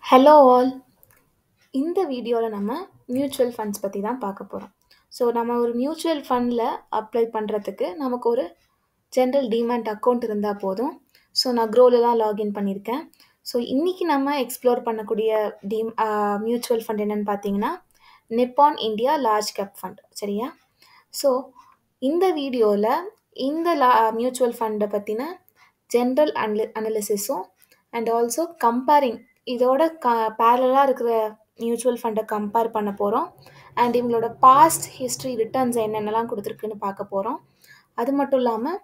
Hello all. இந்த வீடியோவில் நம்ம மியூச்சுவல் ஃபண்ட்ஸ் பற்றி தான் பார்க்க போகிறோம். ஸோ நம்ம ஒரு மியூச்சுவல் ஃபண்டில் அப்ளை பண்ணுறதுக்கு நமக்கு ஒரு ஜென்ரல் டிமேட் அக்கௌண்ட் இருந்தால் போதும். ஸோ நான் க்ரோவில் தான் லாகின் பண்ணியிருக்கேன். ஸோ இன்றைக்கி நம்ம எக்ஸ்ப்ளோர் பண்ணக்கூடிய மியூச்சுவல் ஃபண்ட் என்னென்னு பார்த்தீங்கன்னா நிப்பான் இந்தியா லார்ஜ் கேப் ஃபண்ட். சரியா? ஸோ இந்த வீடியோவில் இந்த மியூச்சுவல் ஃபண்டை பற்றின ஜென்ரல் அனலிசிஸும் அண்ட் ஆல்சோ கம்பேரிங் இதோட பேரலாக இருக்கிற மியூச்சுவல் ஃபண்டை கம்பேர் பண்ண போகிறோம். அண்ட் இவங்களோட பாஸ்ட் ஹிஸ்ட்ரி ரிட்டர்ன்ஸ் என்னென்னலாம் கொடுத்துருக்குன்னு பார்க்க போகிறோம். அது மட்டும் இல்லாமல்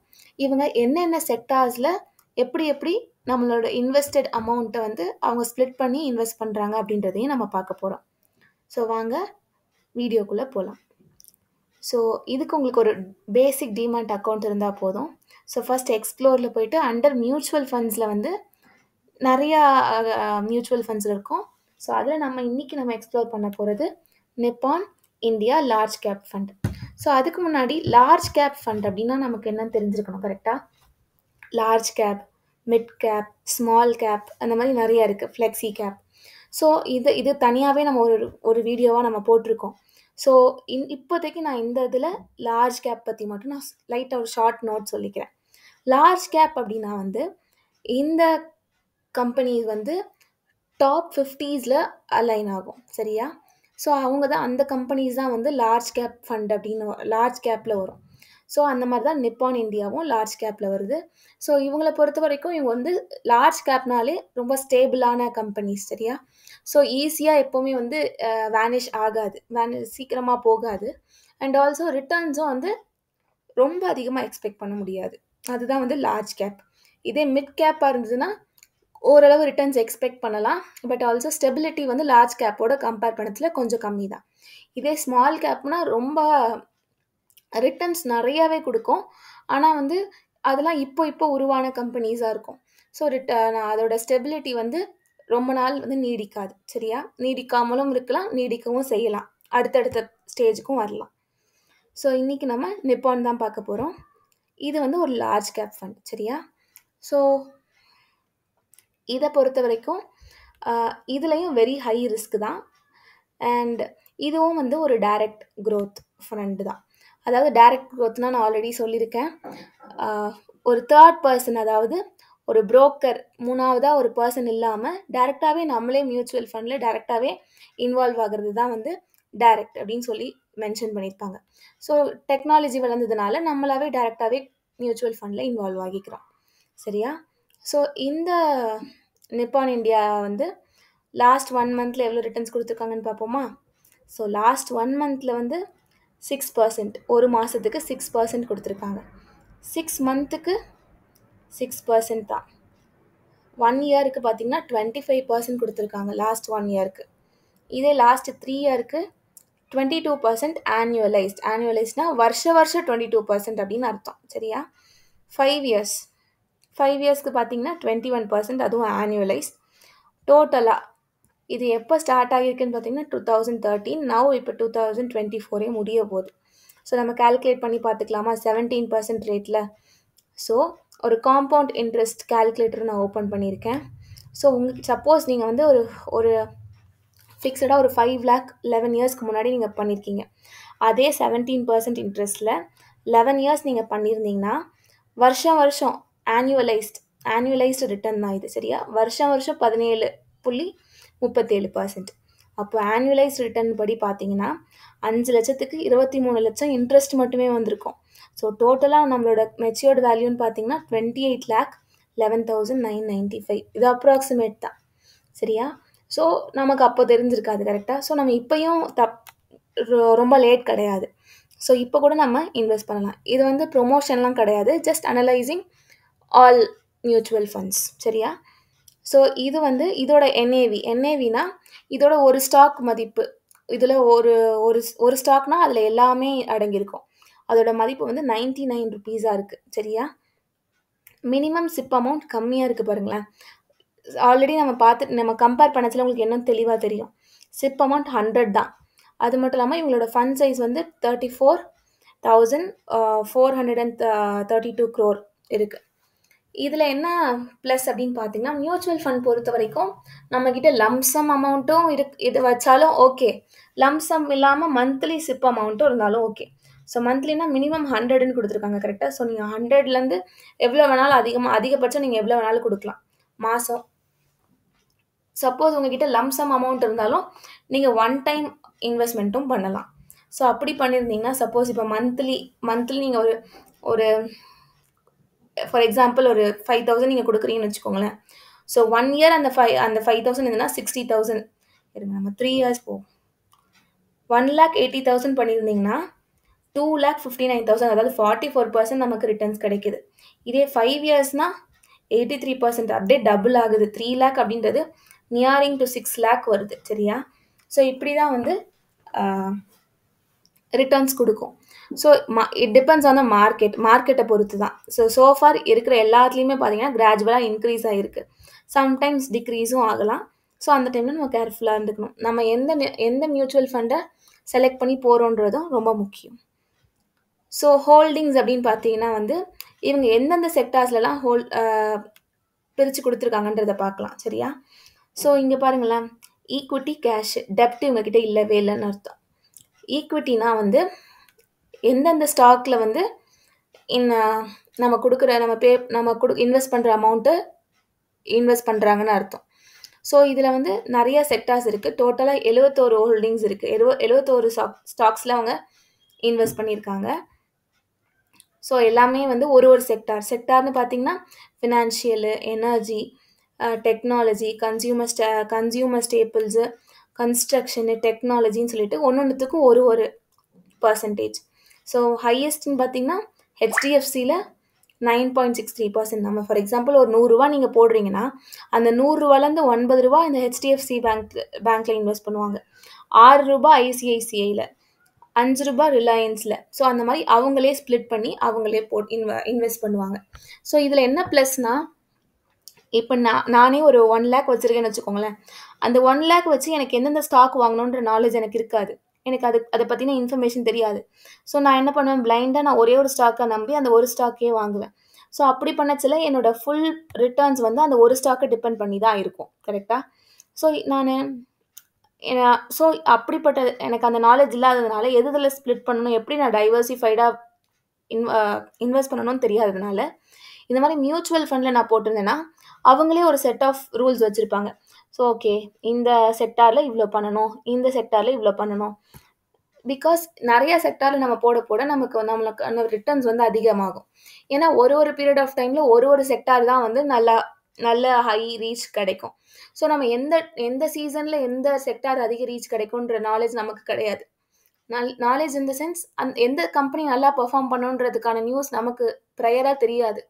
இவங்க என்னென்ன செக்டார்ஸில் எப்படி எப்படி நம்மளோட இன்வெஸ்டட் அமௌண்ட்டை வந்து அவங்க ஸ்ப்ளிட் பண்ணி இன்வெஸ்ட் பண்ணுறாங்க அப்படின்றதையும் நம்ம பார்க்க போகிறோம். ஸோ வாங்க வீடியோக்குள்ளே போகலாம். ஸோ இதுக்கு உங்களுக்கு ஒரு பேசிக் டிமேட் அக்கௌண்ட் இருந்தால் போதும். ஸோ ஃபஸ்ட் எக்ஸ்ப்ளோரில் போயிட்டு அண்டர் மியூச்சுவல் ஃபண்ட்ஸில் வந்து நிறையா மியூச்சுவல் ஃபண்ட்ஸ் இருக்கும். ஸோ அதில் இன்றைக்கி நம்ம எக்ஸ்ப்ளோர் பண்ண போகிறது நிப்பான் India large cap fund. So அதுக்கு முன்னாடி லார்ஜ் கேப் ஃபண்ட் அப்படின்னா நமக்கு என்னன்னு தெரிஞ்சிருக்கணும். கரெக்டாக large cap, mid cap, small cap அந்த மாதிரி நிறையா இருக்குது. Flexi gap. ஸோ இது தனியாகவே நம்ம ஒரு வீடியோவாக நம்ம போட்டிருக்கோம். ஸோ இப்போதைக்கு நான் இந்த இதில் லார்ஜ் கேப் பற்றி மட்டும் நான் லைட்டாக ஒரு ஷார்ட் நோட் சொல்லிக்கிறேன். லார்ஜ் கேப் அப்படின்னா வந்து இந்த கம்பெனிஸ் வந்து டாப் 50ஸில் அலைன் ஆகும். சரியா? ஸோ அவங்க தான் அந்த கம்பெனிஸ் தான் வந்து லார்ஜ் கேப் ஃபண்ட் அப்படின்னு லார்ஜ் கேப்பில் வரும். ஸோ அந்த மாதிரி தான் நிப்பான் இந்தியாவும் லார்ஜ் கேப்பில் வருது. ஸோ இவங்களை பொறுத்த வரைக்கும் இவங்க வந்து லார்ஜ் கேப்னாலே ரொம்ப ஸ்டேபிளான கம்பெனிஸ். சரியா? ஸோ ஈஸியாக எப்போவுமே வந்து வேனிஷ் ஆகாது, சீக்கிரமாக போகாது. அண்ட் ஆல்சோ ரிட்டர்ன்ஸும் வந்து ரொம்ப அதிகமாக எக்ஸ்பெக்ட் பண்ண முடியாது. அதுதான் வந்து லார்ஜ் கேப். இதே மிட் கேப்பாக இருந்ததுன்னா ஓரளவு ரிட்டர்ன்ஸ் எக்ஸ்பெக்ட் பண்ணலாம். பட் ஆல்சோ ஸ்டெபிலிட்டி வந்து லார்ஜ் கேப்போட கம்பேர் பண்ணதுல கொஞ்சம் கம்மி தான். இதே ஸ்மால் கேப்னா ரொம்ப ரிட்டர்ன்ஸ் நிறையாவே கொடுக்கும். ஆனால் வந்து அதெல்லாம் இப்போ உருவான கம்பெனிஸாக இருக்கும். ஸோ அதோட ஸ்டெபிலிட்டி வந்து ரொம்ப நாள் வந்து நீடிக்காது. சரியா? நீடிக்காமலும் இருக்கலாம், நீடிக்கவும் செய்யலாம், அடுத்தடுத்த ஸ்டேஜுக்கும் வரலாம். ஸோ இன்றைக்கி நம்ம நிப்பான் தான் பார்க்க போகிறோம். இது வந்து ஒரு லார்ஜ் கேப் ஃபண்ட். சரியா? ஸோ இதை பொறுத்த வரைக்கும் இதுலேயும் வெரி ஹை ரிஸ்க் தான். அண்ட் இதுவும் வந்து ஒரு டைரக்ட் க்ரோத் ஃபண்டு தான். அதாவது டைரக்ட் க்ரோத்னால் நான் ஆல்ரெடி சொல்லியிருக்கேன். ஒரு தேர்ட் பர்சன், அதாவது ஒரு புரோக்கர், மூணாவதாக ஒரு பர்சன் இல்லாமல் டைரெக்டாகவே நம்மளே மியூச்சுவல் ஃபண்டில் டைரெக்டாகவே இன்வால்வ் ஆகிறது தான் வந்து டைரக்ட் அப்படின்னு சொல்லி மென்ஷன் பண்ணியிருப்பாங்க. ஸோ டெக்னாலஜி வளர்ந்ததுனால நம்மளாவே டைரெக்டாகவே மியூச்சுவல் ஃபண்டில் இன்வால்வ் ஆகிக்கிறோம். சரியா? ஸோ இந்த நிப்பான் இந்தியா வந்து லாஸ்ட் 1 மந்தில் எவ்வளோ ரிட்டர்ன்ஸ் கொடுத்துருக்காங்கன்னு பார்ப்போமா? ஸோ லாஸ்ட் 1 மந்தில் வந்து 6%, ஒரு மாதத்துக்கு 6% கொடுத்துருக்காங்க. 6 மந்த்துக்கு 6% தான். 1 இயருக்கு பார்த்திங்கன்னா 25% கொடுத்துருக்காங்க லாஸ்ட் 1 இயருக்கு. இதே லாஸ்ட் 3 இயருக்கு 22% ஆனுவலைஸ்னால் வருஷம் 22% அப்படின்னு அர்த்தம். சரியா? 5 இயர்ஸ்க்கு பார்த்தீங்கன்னா 21%, அதுவும் ஆனுவலைஸ். டோட்டலாக இது எப்போ ஸ்டார்ட் ஆகியிருக்குன்னு பார்த்தீங்கன்னா 2013. நவ் இப்போ 2024 முடிய போகுது. ஸோ நம்ம கால்குலேட் பண்ணி பார்த்துக்கலாமா 17% ரேட்டில்? ஸோ ஒரு காம்பவுண்ட் இன்ட்ரெஸ்ட் கால்குலேட்டர் நான் ஓப்பன் பண்ணியிருக்கேன். ஸோ உங்களுக்கு சப்போஸ் நீங்கள் வந்து ஒரு ஃபிக்ஸடாக ஒரு 5 lakh 11 இயர்ஸ்க்கு முன்னாடி நீங்கள் பண்ணியிருக்கீங்க. அதே 17% இன்ட்ரெஸ்ட்டில் 11 இயர்ஸ் நீங்கள் பண்ணியிருந்தீங்கன்னா வருஷம் ஆனுவலைஸ்டு ரிட்டர்ன் தான் இது. சரியா? வருஷம் 17.37%. அப்போ ஆனுவலைஸ்டு ரிட்டர்ன் படி பார்த்தீங்கன்னா 5 லட்சத்துக்கு 23 லட்சம் இன்ட்ரெஸ்ட் மட்டுமே வந்திருக்கும். ஸோ டோட்டலாக நம்மளோட மெச்சூர்டு வேல்யூன்னு பார்த்தீங்கன்னா 28,11,995. இது அப்ராக்சிமேட் தான். சரியா? ஸோ நமக்கு அப்போ தெரிஞ்சிருக்காது. கரெக்டாக? ஸோ நம்ம இப்போயும் ரொம்ப லேட் கிடையாது. ஸோ இப்போ கூட நம்ம இன்வெஸ்ட் பண்ணலாம். இது வந்து ப்ரொமோஷன்லாம் கிடையாது, just analysing all mutual funds. சரியா? ஸோ இது வந்து இதோட என்ஏவினா இதோட ஒரு ஸ்டாக் மதிப்பு. இதில் ஒரு ஸ்டாக்னா அதில் எல்லாமே அடங்கியிருக்கும். அதோட மதிப்பு வந்து 99 rupees இருக்குது. சரியா? மினிமம் சிப் அமௌண்ட் கம்மியாக இருக்குது பாருங்களேன். ஆல்ரெடி நம்ம கம்பேர் பண்ணச்சில் உங்களுக்கு என்ன தெளிவாக தெரியும். சிப் அமௌண்ட் 100 தான். அது மட்டும் இல்லாமல் இவங்களோட ஃபண்ட் சைஸ் வந்து 34,432 crore இருக்குது. இதில என்ன ப்ளஸ் அப்படின்னு பார்த்தீங்கன்னா, மியூச்சுவல் ஃபண்ட் பொறுத்தவரைக்கும் நம்மகிட்ட லம்ப் சம் அமௌண்ட்டும் இது வச்சாலும் ஓகே. லம்ப் சம் இல்லாம மந்த்லி சிப் அமௌண்ட்டும் இருந்தாலும் ஓகே. ஸோ மந்த்லினா மினிமம் 100ன்னு குடுத்துருக்காங்க கரெக்ட்டா? ஸோ நீங்க 100லேருந்து எவ்வளோ வேணாலும் அதிகபட்சம் நீங்க எவ்வளோ வேணாலும் குடுக்கலாம். மாசம். சப்போஸ் உங்ககிட்ட லம்ப் சம் அமௌண்ட் இருந்தாலும், நீங்க ஒன் டைம் இன்வெஸ்ட்மென்ட்டும் பண்ணலாம். ஸோ அப்படி பண்ணியிருந்தீங்கன்னா, சப்போஸ் இப்போ மந்த்லி மந்த்லி நீங்க ஒரு ஒரு ஃபார் எக்ஸாம்பிள் ஒரு 5000 நீங்க குடுக்குறீங்கன்னு வச்சுக்கோங்களேன். ஸோ 1 இயர் அந்த 5000 இருந்ததுன்னா 60,000 இருங்க நம்ம 3 இயர்ஸ் போவோம். 1,80,000 பண்ணியிருந்தீங்கன்னா, 2,59,000 அதாவது 44% நமக்கு ரிட்டர்ன்ஸ் கிடைக்குது. இதே 5 இயர்ஸ்னா 83% அப்படியே டபுள் ஆகுது. 3,00,000 அப்படின்றது நியரிங் டூ 6,00,000 வருது. சரியா? ஸோ இப்படி தான் வந்து அ ரிட்டர்ன்ஸ் குடுக்கும். So it depends on the மார்க்கெட்ட பொறுத்து தான். ஸோ ஃபார் இருக்கிற எல்லாத்துலயுமே பார்த்தீங்கன்னா, கிராஜுவலா இன்க்ரீஸ் ஆயிருக்கு. சம்டைம்ஸ் டிக்ரீஸும் ஆகலாம். ஸோ அந்த டைம்ல நம்ம கேர்ஃபுல்லா இருந்துக்கணும். நம்ம எந்த மியூச்சுவல் ஃபண்ட செலக்ட் பண்ணி போறோம்ன்றதும் ரொம்ப முக்கியம். ஸோ ஹோல்டிங்ஸ் அப்படின்னு பார்த்தீங்கன்னா வந்து, இவங்க எந்தெந்த செக்டார்ஸ்லலாம் பிரிச்சு குடுத்துருக்காங்கன்றத பார்க்கலாம். சரியா? ஸோ இங்க பாருங்களேன். ஈக்விட்டி, கேஷ், டெப்ட் இவங்க கிட்ட இல்லவே இல்லன்னு அர்த்தம். ஈக்விட்டினா வந்து எந்தெந்த ஸ்டாக்ல வந்து நம்ம குடுக்குற இன்வெஸ்ட் பண்ற அமௌண்ட்ட இன்வெஸ்ட் பண்றாங்கன்னு அர்த்தம். ஸோ இதுல வந்து நெறைய செக்டார்ஸ் இருக்கு. டோட்டலா 71 ஹோல்டிங்ஸ் இருக்கு. 71 ஸ்டாக்ஸ்ல அவங்க இன்வெஸ்ட் பண்ணியிருக்காங்க. ஸோ எல்லாமே வந்து ஒரு செக்டார்னு பார்த்தீங்கன்னா, ஃபினான்ஷியலு, எனர்ஜி, டெக்னாலஜி, கன்சியூமர் ஸ்டேபிள்ஸு, கன்ஸ்ட்ரக்ஷனு, டெக்னாலஜின்னு சொல்லிட்டு ஒன்னொன்னுத்துக்கும் ஒரு பெர்சன்டேஜ். ஸோ ஹையஸ்ட்ன்னு பார்த்தீங்கன்னா, ஹெச்டிஎஃப்சில 9.63%. நம்ம ஃபார் எக்ஸாம்பிள் ஒரு ரூ. 100 நீங்க போடுறீங்கன்னா, அந்த ரூ. 100லேருந்து ரூ. 9 இந்த ஹெச்டிஎஃப்சி பேங்க்ல இன்வெஸ்ட் பண்ணுவாங்க. ரூ. 6 ஐசிஐசிஐல, ரூ. 5 ரிலையன்ஸ்ல. ஸோ அந்த மாரி அவங்களே ஸ்ப்ளிட் பண்ணி அவங்களே இன்வெஸ்ட் பண்ணுவாங்க. ஸோ இதுல என்ன ப்ளஸ்னா, இப்ப நானே ஒரு 1,00,000 வச்சிருக்கேன்னு வச்சுக்கோங்களேன். அந்த 1,00,000 வச்சு எனக்கு எந்தெந்த ஸ்டாக் வாங்கணுன்ற நாலேட்ஜ் எனக்கு இருக்காது. எனக்கு அத பத்தின இன்ஃபர்மேஷன் தெரியாது. ஸோ நான் என்ன பண்ணுவேன், பிளைண்டா நான் ஒரே ஒரு ஸ்டாக்க நம்பி அந்த ஒரு ஸ்டாக்கே வாங்குவேன். ஸோ அப்படி பண்ணச்சுல என்னோட ஃபுல் ரிட்டர்ன்ஸ் வந்து அந்த ஒரு ஸ்டாக்க டிபெண்ட் பண்ணி தான் இருக்கும். கரெக்ட்டா? ஸோ ஸோ அப்படிப்பட்ட எனக்கு அந்த நாலேட்ஜ் இல்லாததுனால, எதுல ஸ்ப்ளிட் பண்ணணும், எப்படி நான் டைவர்சிஃபைடா இன்வெஸ்ட் பண்ணணும்னு தெரியாததுனால, இந்த மாரி மியூச்சுவல் ஃபண்ட்ல நான் போட்டிருந்தேன்னா, அவங்களே ஒரு செட் ஆஃப் ரூல்ஸ் வச்சிருப்பாங்க. ஸோ ஓகே, இந்த செக்டார்ல இவ்ளோ பண்ணணும், இந்த செக்டார்ல இவ்ளோ பண்ணணும். பிகாஸ் நெறைய செக்டார்ல நம்ம போட நம்மளுக்கான ரிட்டர்ன்ஸ் வந்து அதிகமாகும். ஏன்னா ஒரு பீரியட் ஆஃப் டைம்ல ஒரு செக்டார் தான் வந்து நல்ல ஹை ரீச் கிடைக்கும். ஸோ நம்ம எந்த சீசன்ல எந்த செக்டார் அதிக ரீச் கிடைக்கும்ன்ற நாலேட்ஜ் நமக்கு கிடையாது. நாலேட்ஜ் இன் த சென்ஸ் எந்த கம்பெனி நல்லா பெர்ஃபார்ம் பண்ணுன்றதுக்கான நியூஸ் நமக்கு ப்ரையரா தெரியாது.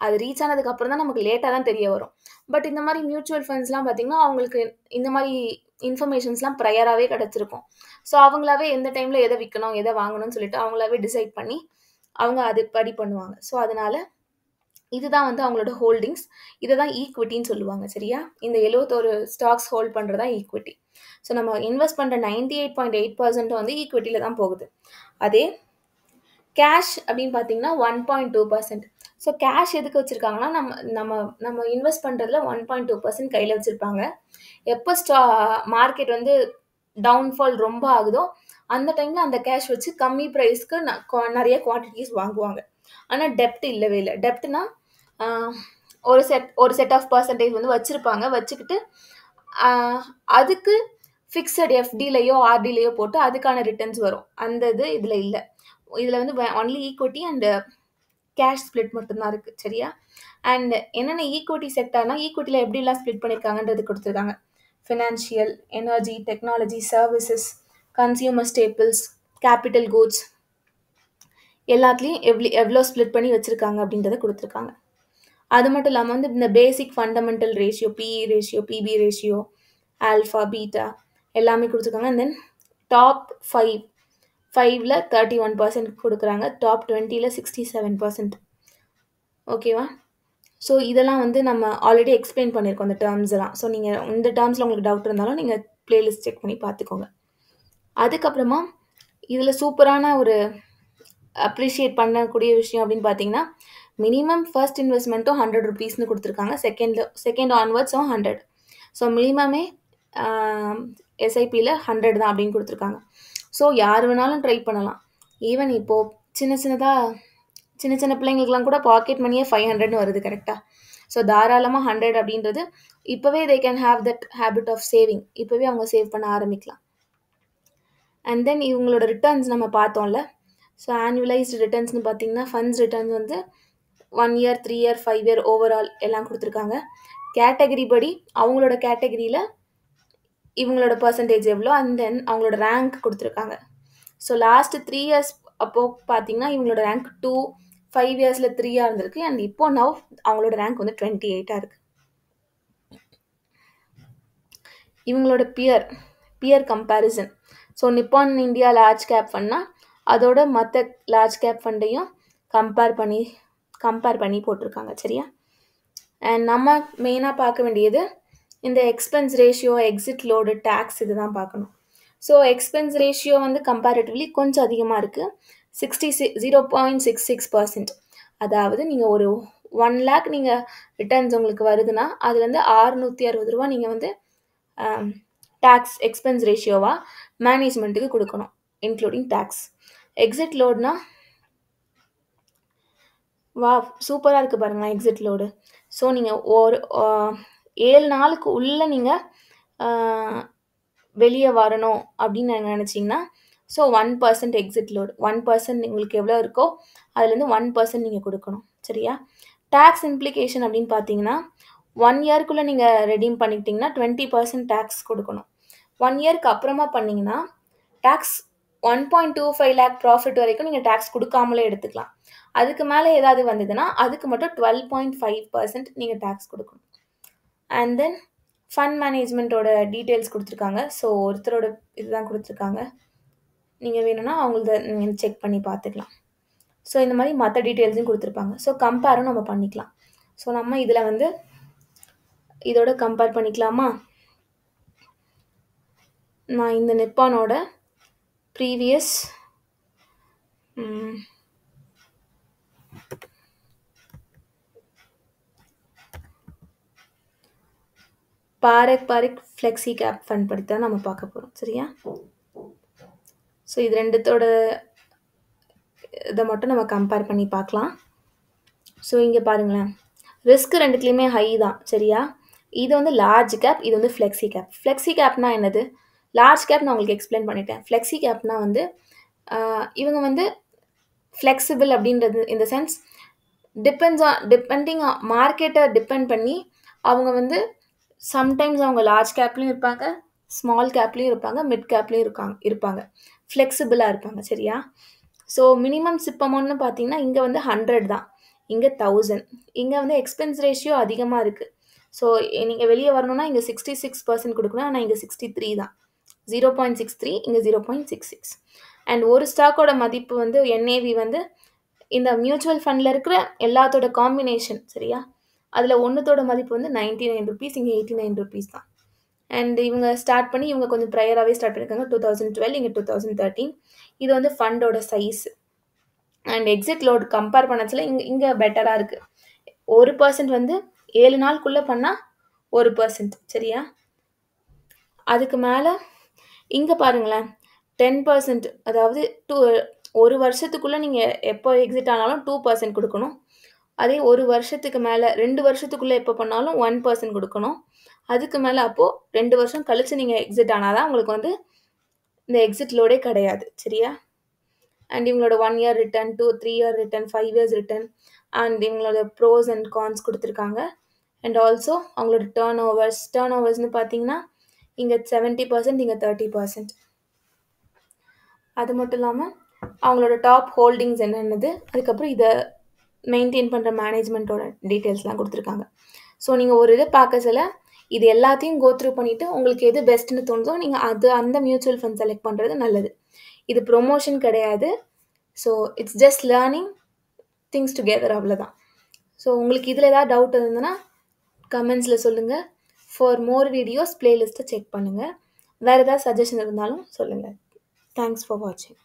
அது ரீச் ஆனதுக்கு அப்புறம் தான் நமக்கு லேட்டா தான் தெரிய வரும். பட் இந்த மாரி மியூச்சுவல் ஃபண்ட்ஸ்லாம் பார்த்தீங்கன்னா, அவங்களுக்கு இந்த மாரி இன்ஃபர்மேஷன்ஸ்லாம் ப்ரையராவே கிடைச்சிருக்கும். ஸோ அவங்களாவே எந்த டைம்ல எத விக்கணும், எத வாங்கணும்னு சொல்லிட்டு அவங்களாவே டிசைட் பண்ணி, அவங்க அதுபடி பண்ணுவாங்க. ஸோ அதனால இதுதான் வந்து அவங்களோட ஹோல்டிங்ஸ். இத தான் ஈக்விட்டின்னு சொல்லுவாங்க. சரியா? இந்த 71 ஸ்டாக்ஸ் ஹோல்ட் பண்றது தான் ஈக்விட்டி. ஸோ நம்ம இன்வெஸ்ட் பண்ற 98.8% வந்து ஈக்விட்டில தான் போகுது. அதே கேஷ் அப்படின்னு பார்த்தீங்கன்னா 1.2%. ஸோ கேஷ் எதுக்கு வச்சிருக்காங்கன்னா, நம்ம இன்வெஸ்ட் பண்றதுல 1.2% கையில வச்சிருப்பாங்க. எப்ப மார்க்கெட் வந்து டவுன்ஃபால் ரொம்ப ஆகுதோ, அந்த டைம்ல அந்த கேஷ் வச்சு கம்மி பிரைஸ்க்கு நெறைய குவான்டிட்டிஸ் வாங்குவாங்க. ஆனா டெப்ட் இல்லவே இல்ல. டெப்ட்னா ஒரு செட் ஆஃப் பெர்சன்டேஜ் வந்து வச்சிருப்பாங்க. வச்சுக்கிட்டு அதுக்கு ஃபிக்ஸட் எஃப்டிலயோ, ஆர்டிலயோ போட்டு அதுக்கான ரிட்டர்ன்ஸ் வரும். அந்த இது இதுல இல்ல. இதுல வந்து only equity and cash split மட்டும் தான் இருக்கு. சரியா? அண்ட் என்னென்ன ஈக்விட்டி செக்டார்னா, ஈக்விட்டில எப்படிலாம் ஸ்ப்ளிட் பண்ணியிருக்காங்கன்றது குடுத்துருக்காங்க. Financial, energy, technology, services, consumer staples, capital goods எல்லாத்துலயும் எவ்ளோ ஸ்ப்ளிட் பண்ணி வச்சிருக்காங்க அப்படின்றத குடுத்துருக்காங்க. அது மட்டும் இல்லாம வந்து இந்த பேசிக் fundamental ratio, BE ratio, BP ratio, alpha, beta எல்லாமே குடுத்துருக்காங்க. அண்ட் தென் டாப் 5ல 31% குடுக்குறாங்க. டாப் 20ல 67%. ஓகேவா? ஸோ இதெல்லாம் வந்து நம்ம ஆல்ரெடி எக்ஸ்பிளைன் பண்ணியிருக்கோம் இந்த டெர்ம்ஸ் எல்லாம். ஸோ நீங்க இந்த டெர்ம்ஸ்ல உங்களுக்கு டவுட் இருந்தாலும் நீங்க பிளேலிஸ்ட் செக் பண்ணி பார்த்துக்கோங்க. அதுக்கப்புறமா இதுல சூப்பரான ஒரு அப்ரிஷியேட் பண்ணக்கூடிய விஷயம் அப்படின்னு பார்த்தீங்கன்னா, மினிமம் ஃபர்ஸ்ட் இன்வெஸ்ட்மெண்ட்டும் 100 ருபீஸ்னு கொடுத்துருக்காங்க. செகண்ட் ஆன்வர்ட்ஸும் 100. ஸோ மினிமமே எஸ்ஐபியில் 100 தான் அப்படின்னு கொடுத்துருக்காங்க. ஸோ யார் வேணாலும் ட்ரை பண்ணலாம். ஈவன் இப்போது சின்ன சின்ன பிள்ளைங்களுக்குலாம் கூட பாக்கெட் மணியே 500ன்னு வருது கரெக்டாக. ஸோ தாராளமாக 100 அப்படின்றது இப்போவே they can have that habit of saving. இப்போவே அவங்க சேவ் பண்ண ஆரம்பிக்கலாம். அண்ட் தென் இவங்களோட ரிட்டர்ன்ஸ் நம்ம பார்த்தோம்ல. ஸோ ஆனுவலைஸ்டு ரிட்டர்ன்ஸ்னு பார்த்தீங்கன்னா ஃபண்ட்ஸ் ரிட்டர்ன்ஸ் வந்து 1 இயர், 3 இயர், 5 இயர் ஓவரால் எல்லாம் கொடுத்துருக்காங்க. கேட்டகரி படி அவங்களோட கேட்டகரியில் இவங்களோட பர்சன்டேஜ் எவ்வளோ, அண்ட் தென் அவங்களோட ரேங்க் கொடுத்துருக்காங்க. ஸோ லாஸ்ட்டு 3 இயர்ஸ் அப்போது பார்த்தீங்கன்னா இவங்களோட ரேங்க் 2, 5 இயர்ஸில் 3 இருந்திருக்கு. அண்ட் இப்போ நவ் அவங்களோட ரேங்க் வந்து 28 இருக்குது. இவங்களோட peer comparison. So Nippon India large cap ஃபண்ட்னா அதோட மற்ற லார்ஜ் கேப் ஃபண்டையும் கம்பேர் பண்ணி போட்டிருக்காங்க. சரியா? அண்ட் நம்ம மெயினாக பார்க்க வேண்டியது இந்த expense ratio, exit load, tax இது தான் பார்க்கணும். ஸோ எக்ஸ்பென்ஸ் ரேஷியோ வந்து கம்பேரிட்டிவ்லி கொஞ்சம் அதிகமாக இருக்குது. 0.66%. அதாவது நீங்கள் ஒரு 1 lakh நீங்கள் ரிட்டர்ன்ஸ் உங்களுக்கு வருதுன்னா அதுலேருந்து 660 ரூபா நீங்கள் வந்து டேக்ஸ் எக்ஸ்பென்ஸ் ரேஷியோவாக மேனேஜ்மெண்ட்டுக்கு கொடுக்கணும், இன்க்ளூடிங் டேக்ஸ். எக்ஸிட் லோடுனா சூப்பராக இருக்குது பாருங்களேன் எக்ஸிட் லோடு. ஸோ நீங்கள் ஒரு 7 நாளுக்கு உள்ளே நீங்கள் வெளியே வரணும் அப்படின்னு நினச்சிங்கன்னா ஸோ 1% எக்ஸிட் லோடு. 1% உங்களுக்கு எவ்வளோ இருக்கோ அதுலேருந்து 1% நீங்கள் கொடுக்கணும். சரியா? டேக்ஸ் இம்ப்ளிகேஷன் அப்படின்னு பார்த்தீங்கன்னா 1 இயர்க்குள்ளே நீங்கள் ரெடீம் பண்ணிக்கிட்டிங்கன்னா 20% டேக்ஸ் கொடுக்கணும். 1 இயர்க்கு அப்புறமா பண்ணிங்கன்னா டேக்ஸ் 1.25 lakh ப்ராஃபிட் வரைக்கும் நீங்கள் டேக்ஸ் கொடுக்காமலே எடுத்துக்கலாம். அதுக்கு மேலே ஏதாவது வந்ததுன்னா அதுக்கு மட்டும் 12.5% நீங்கள் டேக்ஸ் கொடுக்கணும். அண்ட் தென் ஃபண்ட் மேனேஜ்மெண்ட்டோட டீட்டெயில்ஸ் கொடுத்துருக்காங்க. ஸோ ஒருத்தரோட இதுதான் கொடுத்துருக்காங்க. நீங்கள் வேணும்னா அவங்களத நீங்கள் செக் பண்ணி பார்த்துக்கலாம். ஸோ இந்த மாதிரி மற்ற டீட்டெயில்ஸையும் கொடுத்துருப்பாங்க. ஸோ கம்பேரும் நம்ம பண்ணிக்கலாம். ஸோ நம்ம இதில் வந்து இதோட கம்பேர் பண்ணிக்கலாமா? நான் இந்த நிப்பானோட previous Parag flexi cap fund படி தான் நம்ம பார்க்க போகிறோம். சரியா? ஸோ இது ரெண்டுத்தோட இதை மட்டும் நம்ம கம்பேர் பண்ணி பார்க்கலாம். ஸோ இங்கே பாருங்களேன், ரிஸ்க் ரெண்டுத்துலேயுமே ஹை தான். சரியா? இது வந்து லார்ஜ் கேப், இது வந்து ஃப்ளெக்ஸி கேப். ஃப்ளெக்ஸி கேப்னா என்னது? லார்ஜ் கேப் நான் உங்களுக்கு எக்ஸ்பிளைன் பண்ணிட்டேன். ஃப்ளெக்ஸி கேப்னா வந்து இவங்க வந்து ஃப்ளெக்சிபிள் அப்படின்றது இந்த சென்ஸ் டிபெண்டிங் மார்க்கெட்டை டிபெண்ட் பண்ணி அவங்க வந்து சம்டைம்ஸ் அவங்க லார்ஜ் கேப்லேயும் இருப்பாங்க, ஸ்மால் கேப்லேயும் இருப்பாங்க, மிட் கேப்லேயும் இருப்பாங்க, ஃப்ளெக்சிபிளாக இருப்பாங்க. சரியா? ஸோ மினிமம் சிப் அமௌண்ட்னு பார்த்தீங்கன்னா இங்கே வந்து 100 தான், இங்கே 1000. இங்கே வந்து எக்ஸ்பென்ஸ் ரேஷியோ அதிகமாக இருக்குது. ஸோ நீங்கள் வெளியே வரணும்னா இங்கே 66% கொடுக்கணும். ஆனால் இங்கே 63 தான், 0.63, இங்கே 0.66. அண்ட் ஒரு ஸ்டாக்கோட மதிப்பு வந்து என்ஏவி வந்து இந்த மியூச்சுவல் ஃபண்டில் இருக்கிற எல்லாத்தோட காம்பினேஷன். சரியா? அதில் ஒன்றுத்தோட மதிப்பு வந்து 99 ருபீஸ், இங்கே 89 ருபீஸ் தான். அண்ட் இவங்க ஸ்டார்ட் பண்ணி இவங்க கொஞ்சம் ப்ரையராகவே ஸ்டார்ட் பண்ணியிருக்காங்க. 2012, இங்கே 2013. இது வந்து ஃபண்டோட size. And exit load compare பண்ணச்சில் இங்கே பெட்டராக இருக்குது. 1% வந்து 7 நாளுக்குள்ளே பண்ணால் 1%. சரியா? அதுக்கு மேலே இங்கே பாருங்களேன் 10%, அதாவது ஒரு வருஷத்துக்குள்ளே நீங்கள் எப்போ எக்ஸிட் ஆனாலும் 2% கொடுக்கணும். அதே ஒரு வருஷத்துக்கு மேலே 2 வருஷத்துக்குள்ளே எப்போ பண்ணாலும் 1% கொடுக்கணும். அதுக்கு மேலே அப்போது 2 வருஷம் கழித்து நீங்கள் எக்ஸிட் ஆனால் தான் உங்களுக்கு வந்து இந்த எக்ஸிட் லோடே கிடையாது. சரியா? அண்ட் இவங்களோட 1 year return, 2, 3 year return, 5 years return, and இவங்களோட ப்ரோஸ் அண்ட் கான்ஸ் கொடுத்துருக்காங்க. அண்ட் ஆல்சோ அவங்களோட டேர்ன் ஓவர்ஸ்னு பார்த்தீங்கன்னா இங்கே 70%, இங்கே 30%. அது மட்டும் இல்லாமல் அவங்களோட டாப் ஹோல்டிங்ஸ் என்னென்னது, அதுக்கப்புறம் இதை மெயின்டைன் பண்ணுற மேனேஜ்மெண்ட்டோட டீட்டெயில்ஸ்லாம் கொடுத்துருக்காங்க. ஸோ நீங்கள் ஒரு இதை பார்க்க சில இது எல்லாத்தையும் கோத்ரூ பண்ணிவிட்டு உங்களுக்கு எது பெஸ்ட்டுன்னு தோணுதோ நீங்கள் அந்த மியூச்சுவல் ஃபண்ட் செலக்ட் பண்ணுறது நல்லது. இது ப்ரொமோஷன் கிடையாது. So it's just learning things together, அவ்வளோதான். ஸோ உங்களுக்கு இதில் ஏதாவது டவுட் இருந்ததுன்னா கமெண்ட்ஸில் சொல்லுங்கள். ஃபார் மோர் வீடியோஸ் பிளேலிஸ்ட்டை செக் பண்ணுங்கள். வேறு ஏதாவது சஜஷன் இருந்தாலும் சொல்லுங்கள். தேங்க்ஸ் ஃபார் வாட்சிங்.